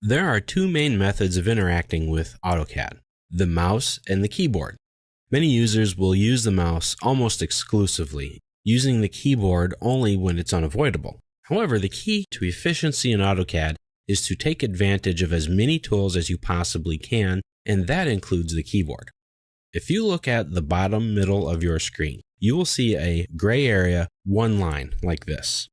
There are two main methods of interacting with AutoCAD, the mouse and the keyboard. Many users will use the mouse almost exclusively, using the keyboard only when it's unavoidable. However, the key to efficiency in AutoCAD is to take advantage of as many tools as you possibly can, and that includes the keyboard. If you look at the bottom middle of your screen, you will see a gray area, one line like this.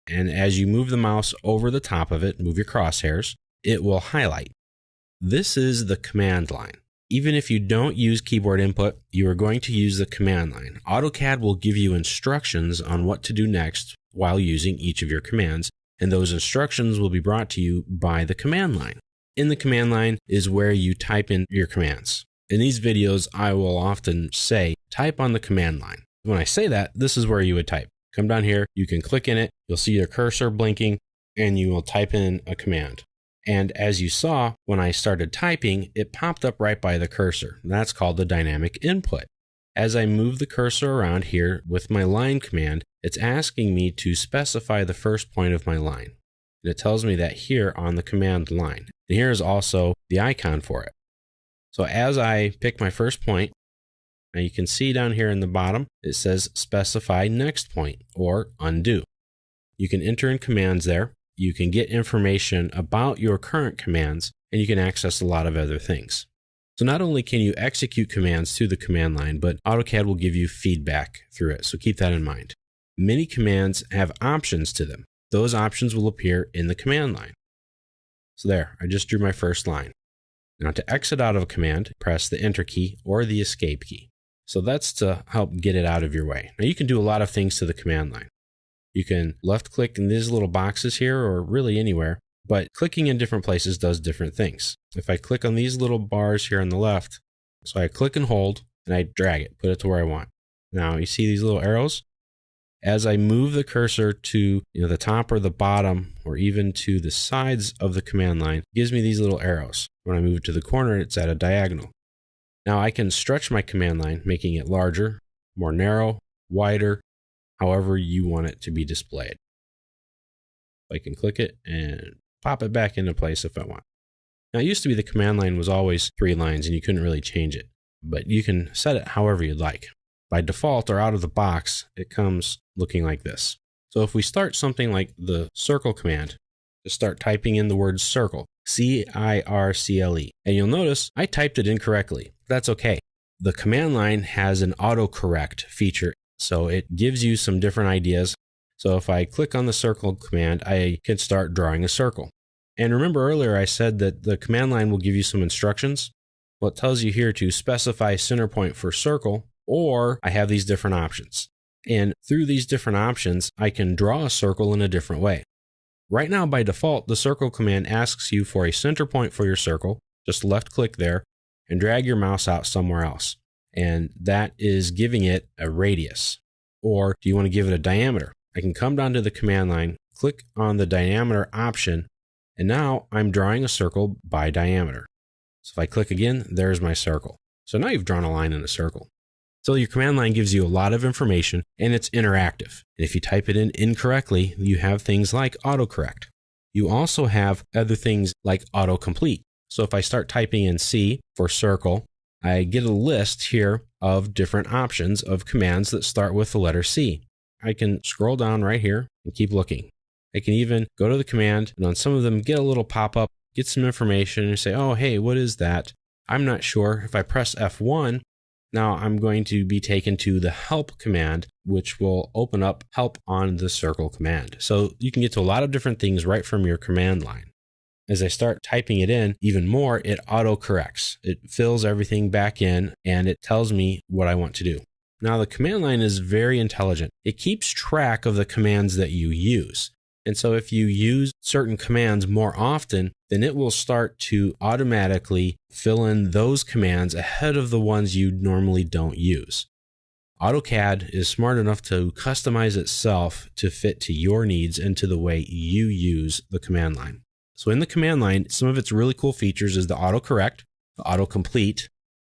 And as you move the mouse over the top of it, move your crosshairs, it will highlight. This is the command line. Even if you don't use keyboard input, you are going to use the command line. AutoCAD will give you instructions on what to do next while using each of your commands, and those instructions will be brought to you by the command line. In the command line is where you type in your commands. In these videos, I will often say, type on the command line. When I say that, this is where you would type. Come down here, you can click in it, you'll see your cursor blinking, and you will type in a command. And as you saw, when I started typing, it popped up right by the cursor. That's called the dynamic input. As I move the cursor around here with my line command, it's asking me to specify the first point of my line. And it tells me that here on the command line. And here is also the icon for it. So as I pick my first point, now you can see down here in the bottom, it says specify next point or undo. You can enter in commands there. You can get information about your current commands, and you can access a lot of other things. So not only can you execute commands through the command line, but AutoCAD will give you feedback through it, so keep that in mind. Many commands have options to them. Those options will appear in the command line. So there, I just drew my first line. Now to exit out of a command, press the Enter key or the Escape key. So that's to help get it out of your way. Now you can do a lot of things to the command line. You can left click in these little boxes here or really anywhere, but clicking in different places does different things. If I click on these little bars here on the left, so I click and hold and I drag it, put it to where I want. Now you see these little arrows? As I move the cursor to the top or the bottom or even to the sides of the command line, it gives me these little arrows. When I move it to the corner, it's at a diagonal. Now I can stretch my command line, making it larger, more narrow, wider, however you want it to be displayed. I can click it and pop it back into place if I want. Now it used to be the command line was always 3 lines and you couldn't really change it, but you can set it however you'd like. By default or out of the box, it comes looking like this. So if we start something like the circle command, to start typing in the word circle, C-I-R-C-L-E, and you'll notice I typed it incorrectly. That's okay. The command line has an autocorrect feature, so it gives you some different ideas. So if I click on the circle command, I can start drawing a circle. And remember earlier I said that the command line will give you some instructions? Well, it tells you here to specify center point for circle, or I have these different options. And through these different options, I can draw a circle in a different way. Right now, by default, the circle command asks you for a center point for your circle. Just left click there and drag your mouse out somewhere else. And that is giving it a radius. Or do you want to give it a diameter? I can come down to the command line, click on the diameter option, and now I'm drawing a circle by diameter. So if I click again, there's my circle. So now you've drawn a line in a circle. So your command line gives you a lot of information and it's interactive. And if you type it in incorrectly, you have things like autocorrect. You also have other things like autocomplete. So if I start typing in C for circle, I get a list here of different options of commands that start with the letter C. I can scroll down right here and keep looking. I can even go to the command and on some of them get a little pop-up, get some information and say, oh, hey, what is that? I'm not sure. If I press F1, now I'm going to be taken to the help command, which will open up help on the circle command. So you can get to a lot of different things right from your command line. As I start typing it in even more, it autocorrects. It fills everything back in and it tells me what I want to do. Now the command line is very intelligent. It keeps track of the commands that you use. And so if you use certain commands more often, then it will start to automatically fill in those commands ahead of the ones you normally don't use. AutoCAD is smart enough to customize itself to fit to your needs and to the way you use the command line. So in the command line, some of its really cool features is the autocorrect, the autocomplete,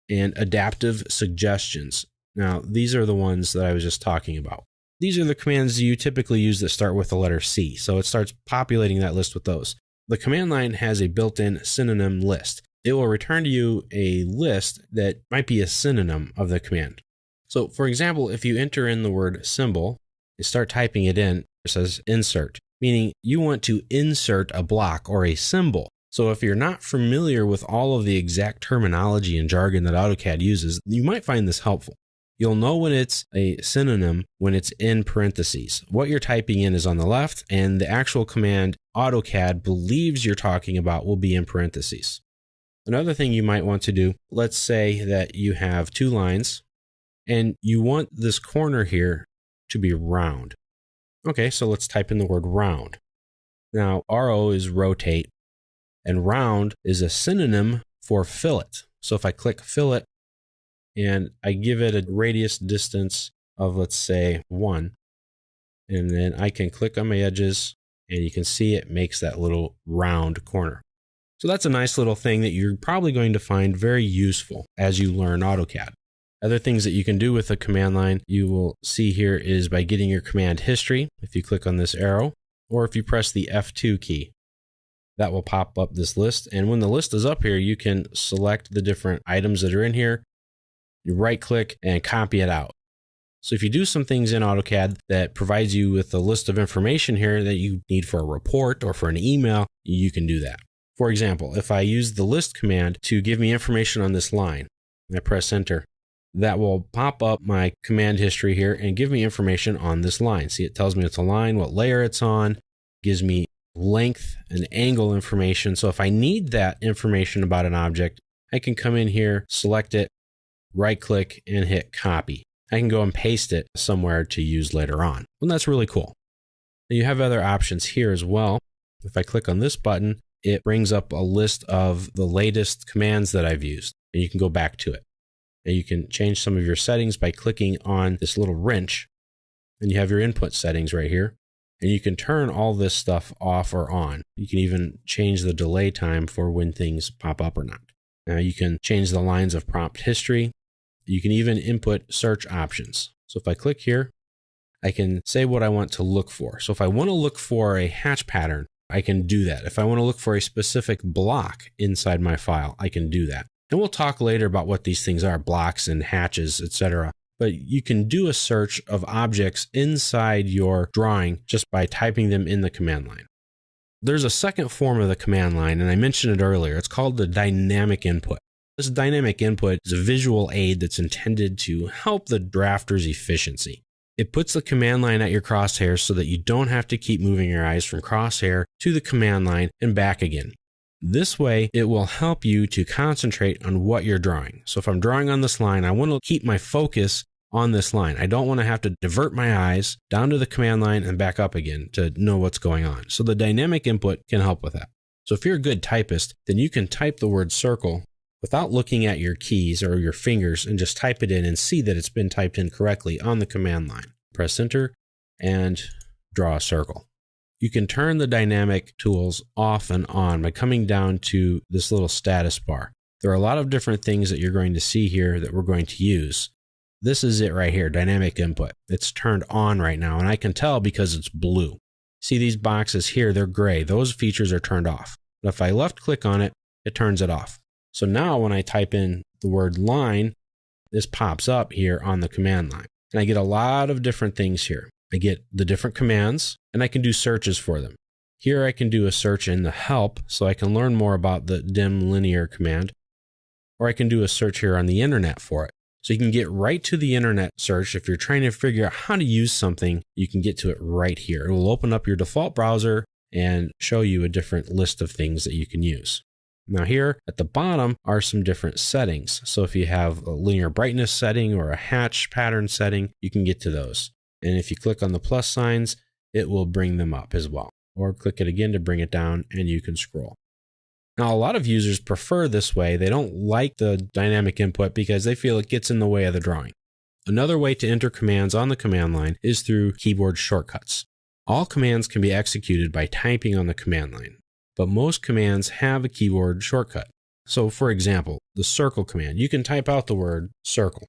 and adaptive suggestions. Now, these are the ones that I was just talking about. These are the commands you typically use that start with the letter C. So it starts populating that list with those. The command line has a built-in synonym list. It will return to you a list that might be a synonym of the command. So for example, if you enter in the word symbol and start typing it in, it says insert, meaning you want to insert a block or a symbol. So if you're not familiar with all of the exact terminology and jargon that AutoCAD uses, you might find this helpful. You'll know when it's a synonym when it's in parentheses. What you're typing in is on the left, and the actual command AutoCAD believes you're talking about will be in parentheses. Another thing you might want to do, let's say that you have 2 lines and you want this corner here to be round. Okay, so let's type in the word round. Now, RO is rotate, and round is a synonym for fillet. So if I click fillet and I give it a radius distance of, let's say, 1, and then I can click on my edges and you can see it makes that little round corner. So that's a nice little thing that you're probably going to find very useful as you learn AutoCAD. Other things that you can do with the command line you will see here is by getting your command history. If you click on this arrow, or if you press the F2 key, that will pop up this list. And when the list is up here, you can select the different items that are in here. You right click and copy it out. So if you do some things in AutoCAD that provides you with a list of information here that you need for a report or for an email, you can do that. For example, if I use the list command to give me information on this line, and I press enter, that will pop up my command history here and give me information on this line. See, it tells me it's a line, what layer it's on, gives me length and angle information. So if I need that information about an object, I can come in here, select it, right click and hit copy. I can go and paste it somewhere to use later on. And that's really cool. Now you have other options here as well. If I click on this button, it brings up a list of the latest commands that I've used, and you can go back to it. And you can change some of your settings by clicking on this little wrench, and you have your input settings right here. And you can turn all this stuff off or on. You can even change the delay time for when things pop up or not. Now you can change the lines of prompt history. You can even input search options. So if I click here, I can say what I want to look for. So if I want to look for a hatch pattern, I can do that. If I want to look for a specific block inside my file, I can do that. And we'll talk later about what these things are, blocks and hatches, etc. But you can do a search of objects inside your drawing just by typing them in the command line. There's a second form of the command line, and I mentioned it earlier. It's called the dynamic input. This dynamic input is a visual aid that's intended to help the drafter's efficiency. It puts the command line at your crosshairs so that you don't have to keep moving your eyes from crosshair to the command line and back again. This way, it will help you to concentrate on what you're drawing. So if I'm drawing on this line, I want to keep my focus on this line. I don't want to have to divert my eyes down to the command line and back up again to know what's going on. So the dynamic input can help with that. So if you're a good typist, then you can type the word circle without looking at your keys or your fingers and just type it in and see that it's been typed in correctly on the command line. Press enter and draw a circle. You can turn the dynamic tools off and on by coming down to this little status bar. There are a lot of different things that you're going to see here that we're going to use. This is it right here, dynamic input. It's turned on right now, and I can tell because it's blue. See these boxes here, they're gray. Those features are turned off. But if I left click on it, it turns it off. So now when I type in the word line, this pops up here on the command line. And I get a lot of different things here. I get the different commands, and I can do searches for them. Here I can do a search in the help, so I can learn more about the dim linear command, or I can do a search here on the internet for it. So you can get right to the internet search. If you're trying to figure out how to use something, you can get to it right here. It will open up your default browser and show you a different list of things that you can use. Now here at the bottom are some different settings. So if you have a linear brightness setting or a hatch pattern setting, you can get to those. And if you click on the plus signs, it will bring them up as well. Or click it again to bring it down and you can scroll. Now, a lot of users prefer this way. They don't like the dynamic input because they feel it gets in the way of the drawing. Another way to enter commands on the command line is through keyboard shortcuts. All commands can be executed by typing on the command line, but most commands have a keyboard shortcut. So for example, the circle command, you can type out the word circle,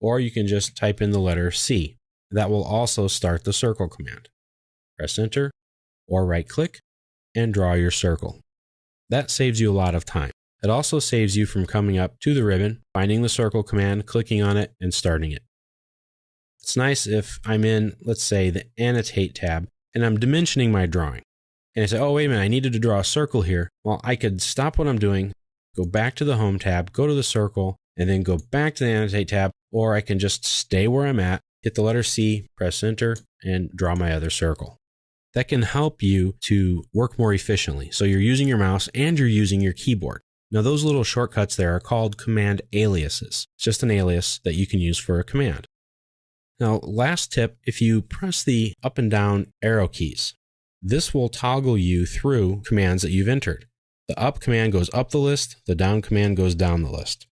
or you can just type in the letter C. That will also start the circle command. Press enter or right click and draw your circle. That saves you a lot of time. It also saves you from coming up to the ribbon, finding the circle command, clicking on it, and starting it. It's nice if I'm in, let's say, the Annotate tab, and I'm dimensioning my drawing. And I say, oh, wait a minute, I needed to draw a circle here. Well, I could stop what I'm doing, go back to the Home tab, go to the circle, and then go back to the Annotate tab, or I can just stay where I'm at, hit the letter C, press Enter, and draw my other circle. That can help you to work more efficiently. So you're using your mouse and you're using your keyboard. Now, those little shortcuts there are called command aliases. It's just an alias that you can use for a command. Now, last tip, if you press the up and down arrow keys, this will toggle you through commands that you've entered. The up command goes up the list, the down command goes down the list.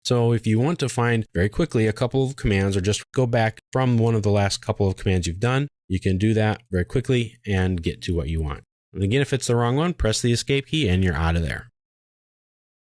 So if you want to find very quickly a couple of commands or just go back from one of the last couple of commands you've done, you can do that very quickly and get to what you want. And again, if it's the wrong one, press the escape key and you're out of there.